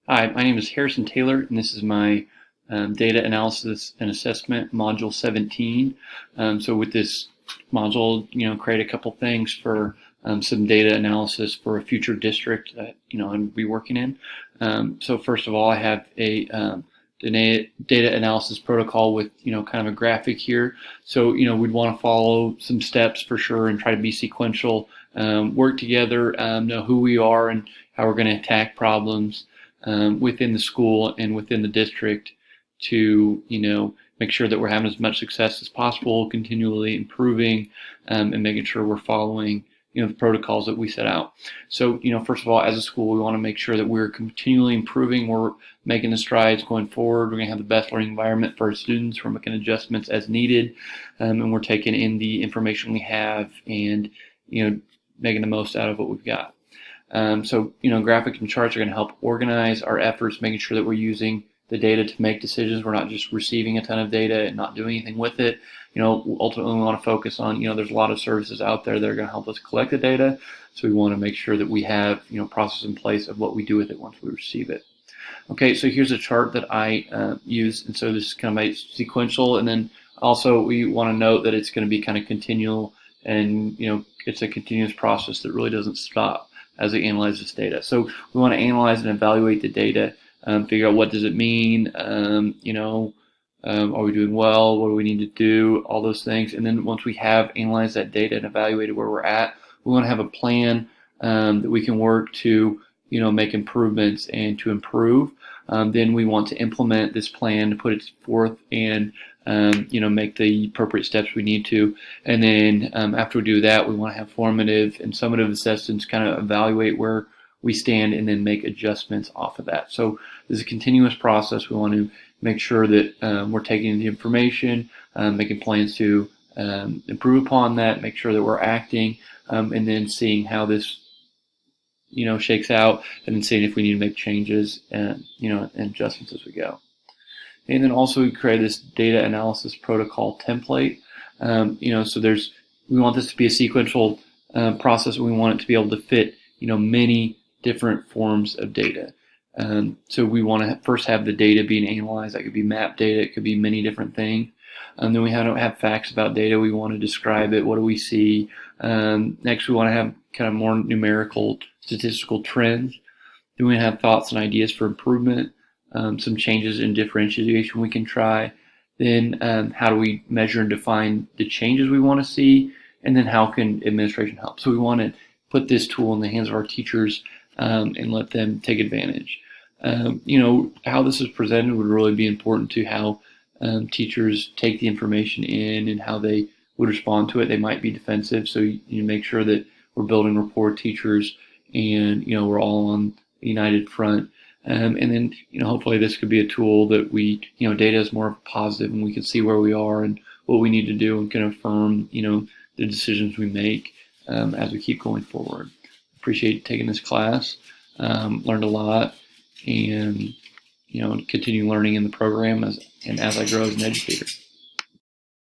Hi, my name is Harrison Taylor, and this is my Data Analysis and Assessment Module 17. So with this module, create a couple things for some data analysis for a future district that, I'll be working in. So first of all, I have a data analysis protocol with, kind of a graphic here. So, we'd want to follow some steps for sure and try to be sequential, work together, know who we are and how we're going to attack problems within the school and within the district to, make sure that we're having as much success as possible, continually improving, and making sure we're following, the protocols that we set out. So, first of all, as a school, we want to make sure that we're continually improving. We're making the strides going forward. We're going to have the best learning environment for our students. We're making adjustments as needed, and we're taking in the information we have and, making the most out of what we've got. So, graphics and charts are going to help organize our efforts, making sure that we're using the data to make decisions. We're not just receiving a ton of data and not doing anything with it. Ultimately we want to focus on, there's a lot of services out there that are going to help us collect the data. So we want to make sure that we have, process in place of what we do with it once we receive it. Okay, so here's a chart that I use. And so this is kind of my sequential. And then also we want to note that it's going to be kind of continual and, it's a continuous process that really doesn't stop as we analyze this data. So we want to analyze and evaluate the data, figure out what does it mean, are we doing well, what do we need to do, all those things. And then once we have analyzed that data and evaluated where we're at, we want to have a plan that we can work to, make improvements and to improve. Then we want to implement this plan to put it forth and make the appropriate steps we need to. And then after we do that, we want to have formative and summative assessments, kind of evaluate where we stand and then make adjustments off of that. So this is a continuous process. We want to make sure that we're taking the information, making plans to improve upon that, make sure that we're acting, and then seeing how this shakes out, and then seeing if we need to make changes and and adjustments as we go. And then also we create this data analysis protocol template. So we want this to be a sequential process. We want it to be able to fit many different forms of data. So we want to first have the data being analyzed. That could be map data. It could be many different things. Then we have facts about data. We want to describe it. What do we see? Next, we want to have kind of more numerical statistical trends. Then we have thoughts and ideas for improvement, some changes in differentiation we can try. Then how do we measure and define the changes we want to see? And then how can administration help? So we want to put this tool in the hands of our teachers and let them take advantage. How this is presented would really be important to how teachers take the information in and how they would respond to it. They might be defensive, so you make sure that we're building rapport with teachers and we're all on a united front. And then hopefully this could be a tool that we data is more positive and we can see where we are and what we need to do and can affirm the decisions we make as we keep going forward. Appreciate taking this class, learned a lot, and continue learning in the program as I grow as an educator.